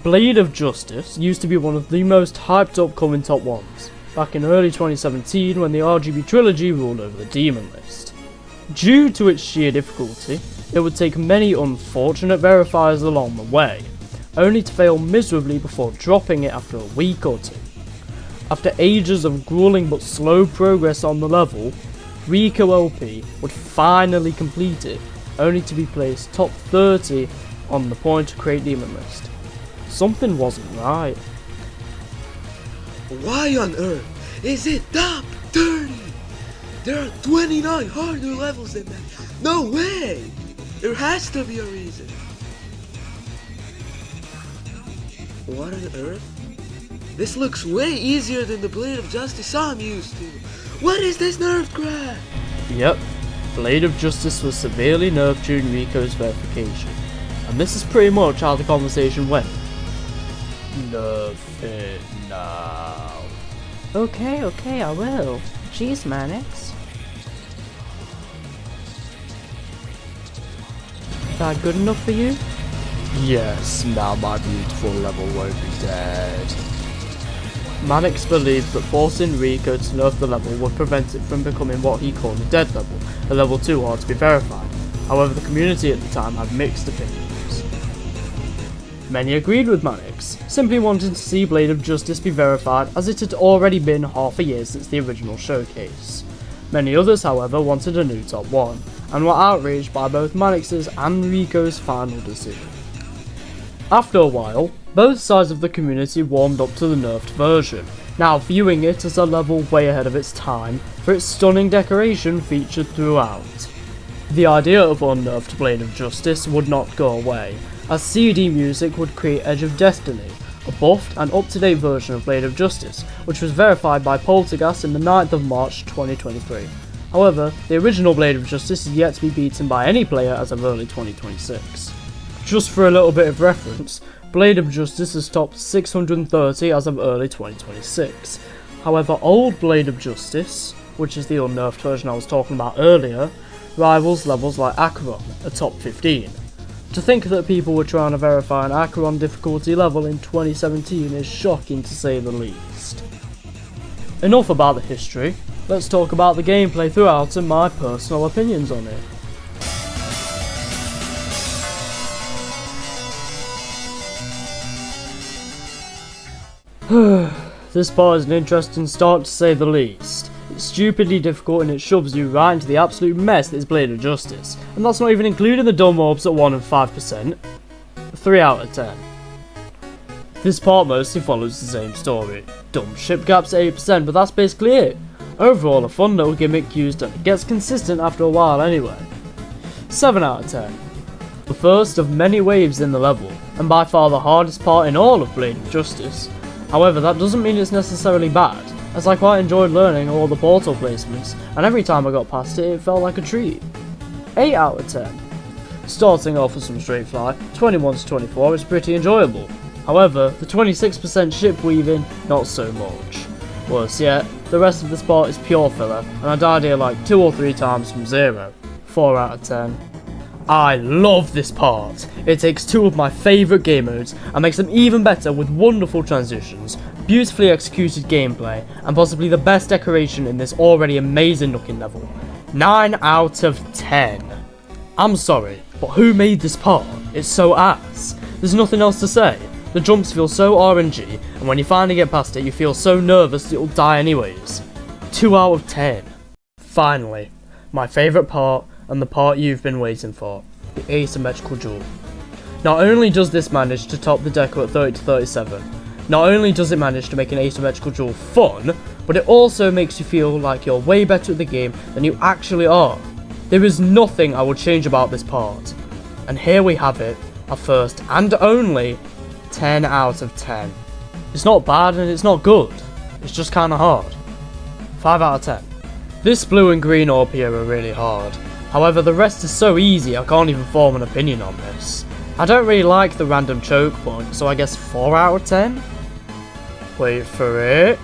Blade of Justice used to be one of the most hyped upcoming top 1s, back in early 2017 when the RGB trilogy ruled over the Demon list. Due to its sheer difficulty, it would take many unfortunate verifiers along the way, only to fail miserably before dropping it after a week or two. After ages of grueling but slow progress on the level, Rico LP would finally complete it, only to be placed top 30 on the Point to Create Demon list. Something wasn't right. Why on earth is it top 30? There are 29 harder levels than that. No way! There has to be a reason. What on earth? This looks way easier than the Blade of Justice I'm used to. What is this nerfed crap? Yep, Blade of Justice was severely nerfed during Rico's verification, and this is pretty much how the conversation went. Nerf it now. Okay, I will. Jeez, Manix. That good enough for you? Yes, now my beautiful level won't be dead. Mannix believed that forcing Rico to nerf the level would prevent it from becoming what he called a dead level, a level too hard to be verified. However, the community at the time had mixed opinions. Many agreed with Mannix, simply wanting to see Blade of Justice be verified as it had already been half a year since the original showcase. Many others, however, wanted a new top 1, and were outraged by both Mannix's and Rico's final decision. After a while, both sides of the community warmed up to the nerfed version, now viewing it as a level way ahead of its time for its stunning decoration featured throughout. The idea of unnerfed Blade of Justice would not go away, as CD music would create Edge of Destiny, a buffed and up-to-date version of Blade of Justice, which was verified by Poltergeist in the 9th of March 2023. However, the original Blade of Justice is yet to be beaten by any player as of early 2026. Just for a little bit of reference, Blade of Justice is top 630 as of early 2026. However, old Blade of Justice, which is the unnerfed version I was talking about earlier, rivals levels like Acheron, a top 15. To think that people were trying to verify an Acheron difficulty level in 2017 is shocking to say the least. Enough about the history, let's talk about the gameplay throughout and my personal opinions on it. This part is an interesting start to say the least. It's stupidly difficult and it shoves you right into the absolute mess that is Blade of Justice, and that's not even including the dumb orbs at 1 and 5%. 3 out of 10. This part mostly follows the same story. Dumb ship gaps at 8%, but that's basically it. Overall a fun little gimmick used and it gets consistent after a while anyway. 7 out of 10. The first of many waves in the level, and by far the hardest part in all of Blade of Justice. However, that doesn't mean it's necessarily bad, as I quite enjoyed learning all the portal placements, and every time I got past it, it felt like a treat. 8 out of 10. Starting off with some straight fly, 21 to 24 is pretty enjoyable. However, the 26% ship weaving, not so much. Worse yet, the rest of this part is pure filler, and I died here like 2 or 3 times from 0. 4 out of 10. I love this part. It takes 2 of my favourite game modes and makes them even better with wonderful transitions, beautifully executed gameplay, and possibly the best decoration in this already amazing looking level. 9 out of 10. I'm sorry, but who made this part? It's so ass. There's nothing else to say. The jumps feel so RNG, and when you finally get past it you feel so nervous that you'll die anyways. 2 out of 10. Finally, my favourite part, and the part you've been waiting for, the asymmetrical duel. Not only does this manage to top the deco at 30 to 37, not only does it manage to make an asymmetrical duel fun, but it also makes you feel like you're way better at the game than you actually are. There is nothing I would change about this part. And here we have it, our first and only 10 out of 10. It's not bad and it's not good, it's just kinda hard. 5 out of 10. This blue and green orb here are really hard. However, the rest is so easy I can't even form an opinion on this. I don't really like the random choke point, so I guess 4 out of 10? Wait for it.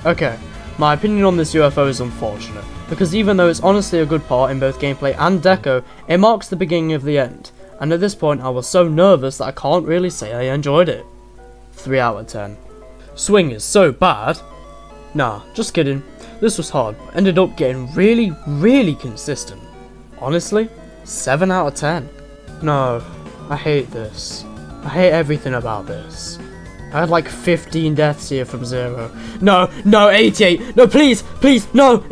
Okay, my opinion on this UFO is unfortunate, because even though it's honestly a good part in both gameplay and deco, it marks the beginning of the end, and at this point I was so nervous that I can't really say I enjoyed it. 3 out of 10. Swing is so bad. Nah, just kidding. This was hard, but ended up getting really consistent. Honestly, 7 out of 10. No, I hate this. I hate everything about this. I had like 15 deaths here from 0. No, 88. No, please, no.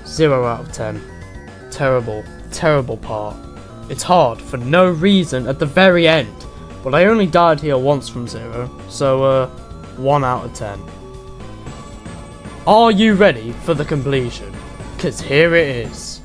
0 out of 10. Terrible part. It's hard for no reason at the very end. But I only died here once from 0, so 1 out of 10. Are you ready for the completion? 'Cause here it is.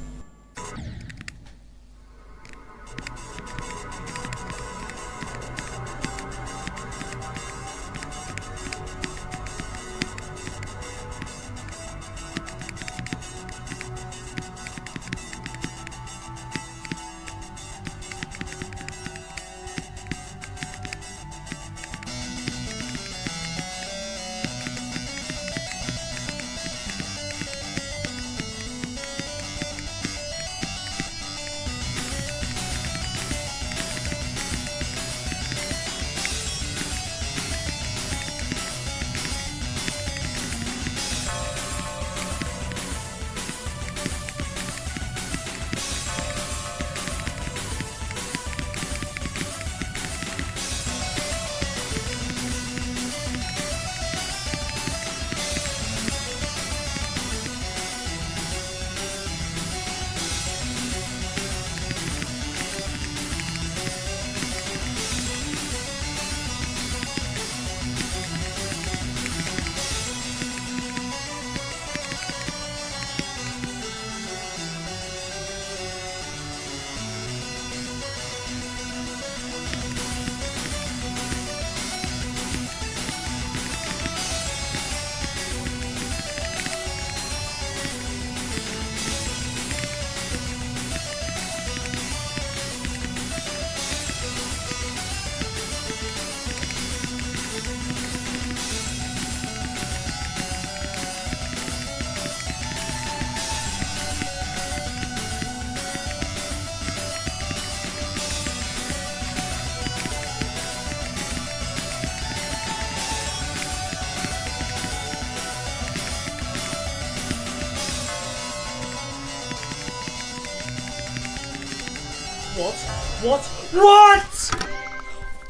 What?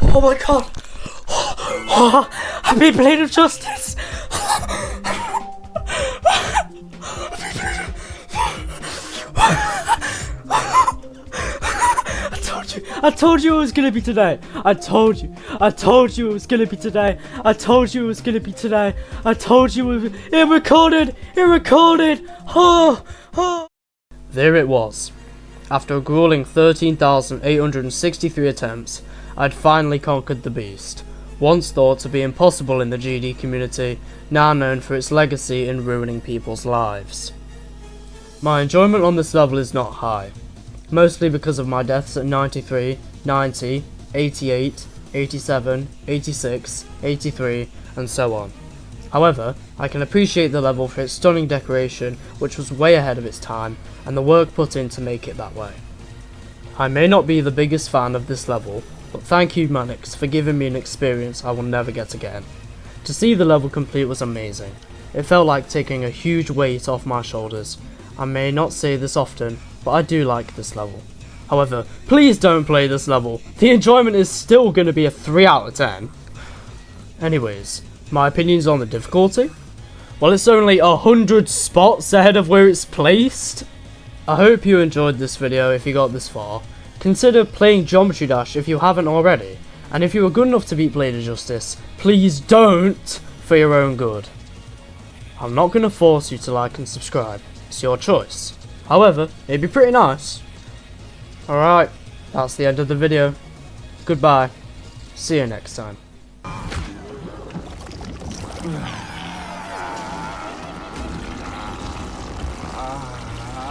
Oh my god! I've been Blade of Justice! I told you it was gonna be today. I told you it was gonna be today. I told you it was gonna be today. I told you it recorded. There it was. After a grueling 13,863 attempts, I'd finally conquered the beast, once thought to be impossible in the GD community, now known for its legacy in ruining people's lives. My enjoyment on this level is not high, mostly because of my deaths at 93, 90, 88, 87, 86, 83, and so on. However, I can appreciate the level for its stunning decoration, which was way ahead of its time, and the work put in to make it that way. I may not be the biggest fan of this level, but thank you Mannix for giving me an experience I will never get again. To see the level complete was amazing. It felt like taking a huge weight off my shoulders. I may not say this often, but I do like this level. However, please don't play this level. The enjoyment is still going to be a 3 out of 10. Anyways, my opinions on the difficulty? Well, it's only 100 spots ahead of where it's placed. I hope you enjoyed this video if you got this far. Consider playing Geometry Dash if you haven't already. And if you were good enough to beat Blade of Justice, please don't, for your own good. I'm not going to force you to like and subscribe. It's your choice. However, it'd be pretty nice. Alright, that's the end of the video. Goodbye. See you next time.